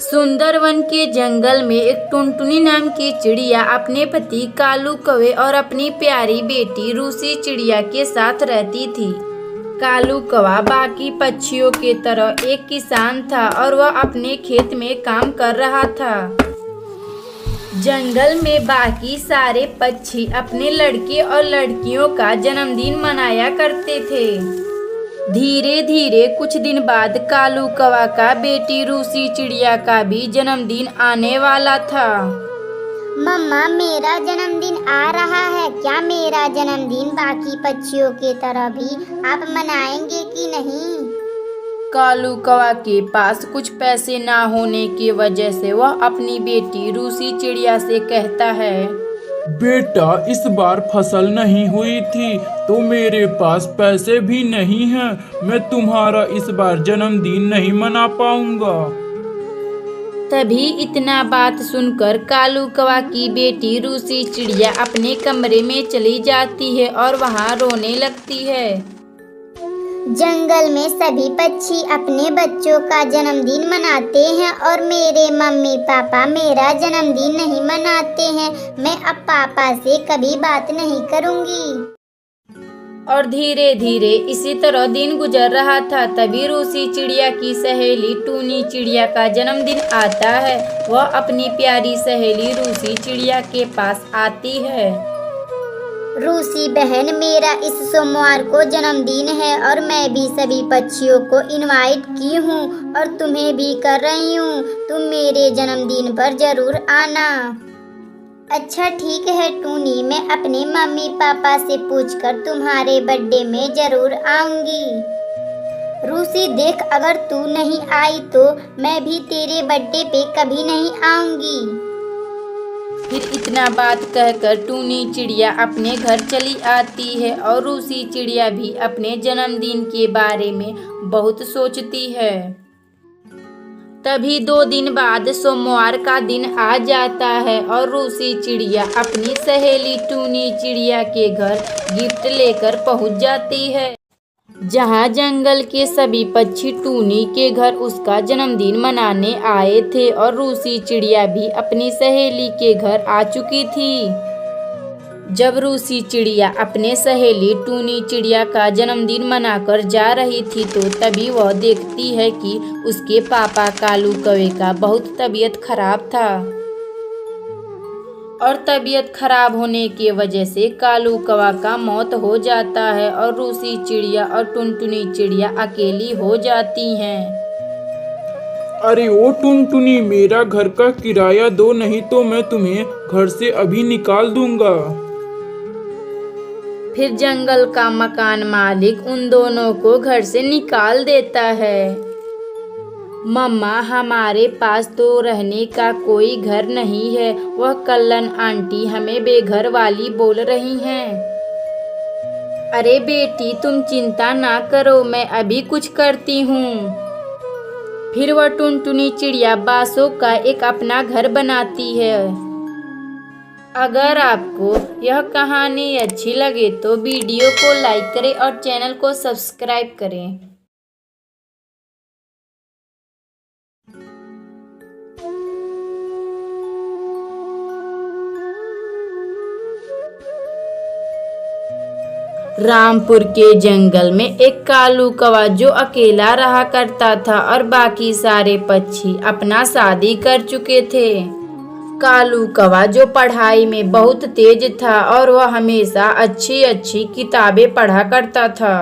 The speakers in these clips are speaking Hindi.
सुंदरवन के जंगल में एक टुनटुनी नाम की चिड़िया अपने पति कालू कौवे और अपनी प्यारी बेटी रूसी चिड़िया के साथ रहती थी। कालू कौवा बाकी पक्षियों के तरह एक किसान था और वह अपने खेत में काम कर रहा था। जंगल में बाकी सारे पक्षी अपने लड़के और लड़कियों का जन्मदिन मनाया करते थे। धीरे धीरे कुछ दिन बाद कालू कौवा का बेटी रूसी चिड़िया का भी जन्मदिन आने वाला था। मम्मा, मेरा जन्मदिन आ रहा है। क्या मेरा जन्मदिन बाकी पक्षियों के तरह भी आप मनाएंगे कि नहीं? कालू कौवा के पास कुछ पैसे ना होने की वजह से वह अपनी बेटी रूसी चिड़िया से कहता है, बेटा, इस बार फसल नहीं हुई थी तो मेरे पास पैसे भी नहीं हैं। मैं तुम्हारा इस बार जन्मदिन नहीं मना पाऊंगा। तभी इतना बात सुनकर कालू कौवा की बेटी रूसी चिड़िया अपने कमरे में चली जाती है और वहाँ रोने लगती है। जंगल में सभी पक्षी अपने बच्चों का जन्मदिन मनाते हैं और मेरे मम्मी पापा मेरा जन्मदिन नहीं मनाते हैं। मैं अब पापा से कभी बात नहीं करूंगी। और धीरे धीरे इसी तरह दिन गुजर रहा था। तभी रूसी चिड़िया की सहेली टूनी चिड़िया का जन्मदिन आता है। वह अपनी प्यारी सहेली रूसी चिड़िया के पास आती है। रूसी बहन, मेरा इस सोमवार को जन्मदिन है और मैं भी सभी पक्षियों को इनवाइट की हूँ और तुम्हें भी कर रही हूँ। तुम मेरे जन्मदिन पर जरूर आना। अच्छा ठीक है टूनी, मैं अपने मम्मी पापा से पूछकर तुम्हारे बर्थडे में जरूर आऊंगी। रूसी देख, अगर तू नहीं आई तो मैं भी तेरे बर्थडे पे कभी नहीं आऊंगी। फिर इतना बात कहकर टूनी चिड़िया अपने घर चली आती है और रूसी चिड़िया भी अपने जन्मदिन के बारे में बहुत सोचती है। तभी 2 दिन बाद सोमवार का दिन आ जाता है और रूसी चिड़िया अपनी सहेली टूनी चिड़िया के घर गिफ्ट लेकर पहुंच जाती है। जहां जंगल के सभी पक्षी टूनी के घर उसका जन्मदिन मनाने आए थे और रूसी चिड़िया भी अपनी सहेली के घर आ चुकी थी। जब रूसी चिड़िया अपने सहेली टूनी चिड़िया का जन्मदिन मनाकर जा रही थी तो तभी वह देखती है कि उसके पापा कालू कौवे का बहुत तबीयत खराब था और तबीयत खराब होने की वजह से कालू कौवा का मौत हो जाता है और रूसी चिड़िया और टुनटुनी चिड़िया अकेली हो जाती हैं। अरे ओ टुनटुनी, मेरा घर का किराया दो, नहीं तो मैं तुम्हें घर से अभी निकाल दूंगा। फिर जंगल का मकान मालिक उन दोनों को घर से निकाल देता है। मम्मा, हमारे पास तो रहने का कोई घर नहीं है। वह कल्लन आंटी हमें बेघर वाली बोल रही हैं। अरे बेटी, तुम चिंता ना करो, मैं अभी कुछ करती हूँ। फिर वह टुनटुनी चिड़िया बांसों का एक अपना घर बनाती है। अगर आपको यह कहानी अच्छी लगे तो वीडियो को लाइक करें और चैनल को सब्सक्राइब करें। रामपुर के जंगल में एक कालू कौवा जो अकेला रहा करता था और बाकी सारे पक्षी अपना शादी कर चुके थे। कालू कौवा जो पढ़ाई में बहुत तेज था और वह हमेशा अच्छी अच्छी किताबें पढ़ा करता था।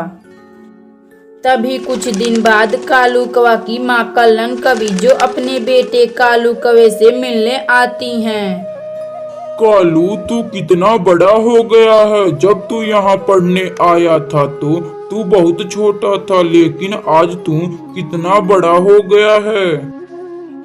तभी कुछ दिन बाद कालू कौवा की माँ कल्लन कवि जो अपने बेटे कालू कौवे से मिलने आती हैं। कालू, तू कितना बड़ा हो गया है। जब तू यहाँ पढ़ने आया था तो तू बहुत छोटा था, लेकिन आज तू कितना बड़ा हो गया है।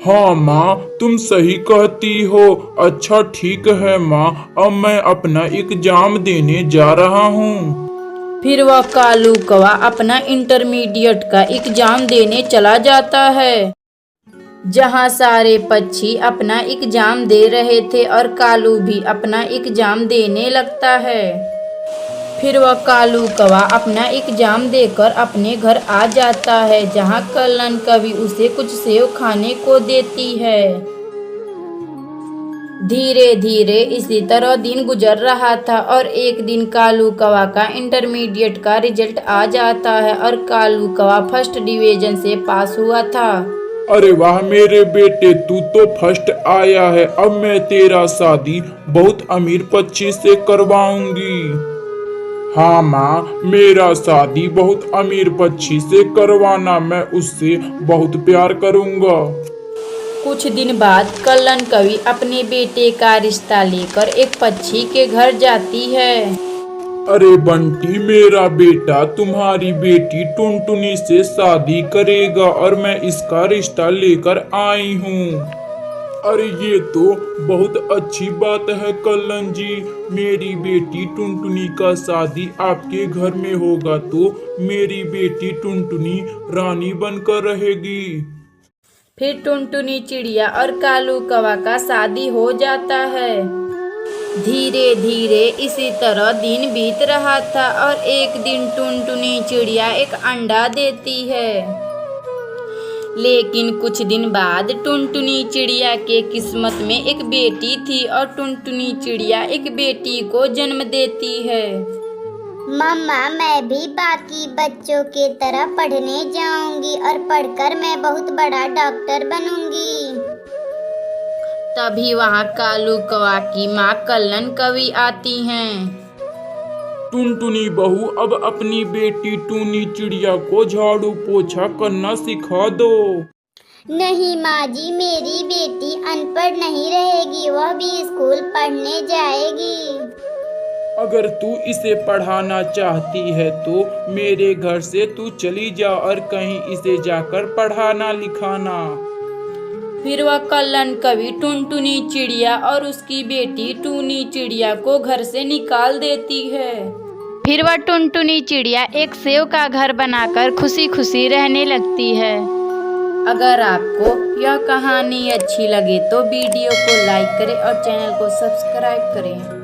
हाँ माँ, तुम सही कहती हो। अच्छा ठीक है माँ, अब मैं अपना एग्जाम देने जा रहा हूँ। फिर वह कालू कौवा अपना इंटरमीडिएट का एग्जाम देने चला जाता है। जहाँ सारे पक्षी अपना एग्जाम दे रहे थे और कालू भी अपना एग्जाम देने लगता है। फिर वह कालू कौवा अपना एग्जाम देकर अपने घर आ जाता है, जहाँ कल्लन कवि उसे कुछ सेव खाने को देती है। धीरे धीरे इसी तरह दिन गुजर रहा था और एक दिन कालू कौवा का इंटरमीडिएट का रिजल्ट आ जाता है और कालू कौवा फर्स्ट डिवीजन से पास हुआ था। अरे वाह मेरे बेटे, तू तो फर्स्ट आया है। अब मैं तेरा शादी बहुत अमीर पक्षी से करवाऊंगी। हाँ माँ, मेरा शादी बहुत अमीर पक्षी से करवाना, मैं उससे बहुत प्यार करूँगा। कुछ दिन बाद कल्लन कवि अपने बेटे का रिश्ता लेकर एक पक्षी के घर जाती है। अरे बंटी, मेरा बेटा तुम्हारी बेटी टुनटुनी से शादी करेगा और मैं इसका रिश्ता लेकर आई हूँ। अरे ये तो बहुत अच्छी बात है कल्लन जी। मेरी बेटी टुनटुनी का शादी आपके घर में होगा तो मेरी बेटी टुनटुनी रानी बनकर रहेगी। फिर टुनटुनी चिड़िया और कालू कौवा का शादी हो जाता है। धीरे धीरे इसी तरह दिन बीत रहा था और एक दिन टुनटुनी चिड़िया एक अंडा देती है। लेकिन कुछ दिन बाद टुनटुनी चिड़िया के किस्मत में एक बेटी थी और टुनटुनी चिड़िया एक बेटी को जन्म देती है। मम्मा, मैं भी बाकी बच्चों के तरह पढ़ने जाऊंगी और पढ़कर मैं बहुत बड़ा डॉक्टर बनूंगी। तभी वहाँ कालू कौवा की माँ कल्लन कवि आती हैं। टुनटुनी बहू, अब अपनी बेटी टूनी चिड़िया को झाड़ू पोछा करना सिखा दो। नहीं माँ जी, मेरी बेटी अनपढ़ नहीं रहेगी, वह भी स्कूल पढ़ने जाएगी। अगर तू इसे पढ़ाना चाहती है तो मेरे घर से तू चली जा और कहीं इसे जाकर पढ़ाना लिखाना। फिर वह कल्लन कवि टुनटुनी चिड़िया और उसकी बेटी टूनी चिड़िया को घर से निकाल देती है। फिर वह टुनटुनी चिड़िया एक सेव का घर बनाकर खुशी खुशी रहने लगती है। अगर आपको यह कहानी अच्छी लगे तो वीडियो को लाइक करें और चैनल को सब्सक्राइब करें।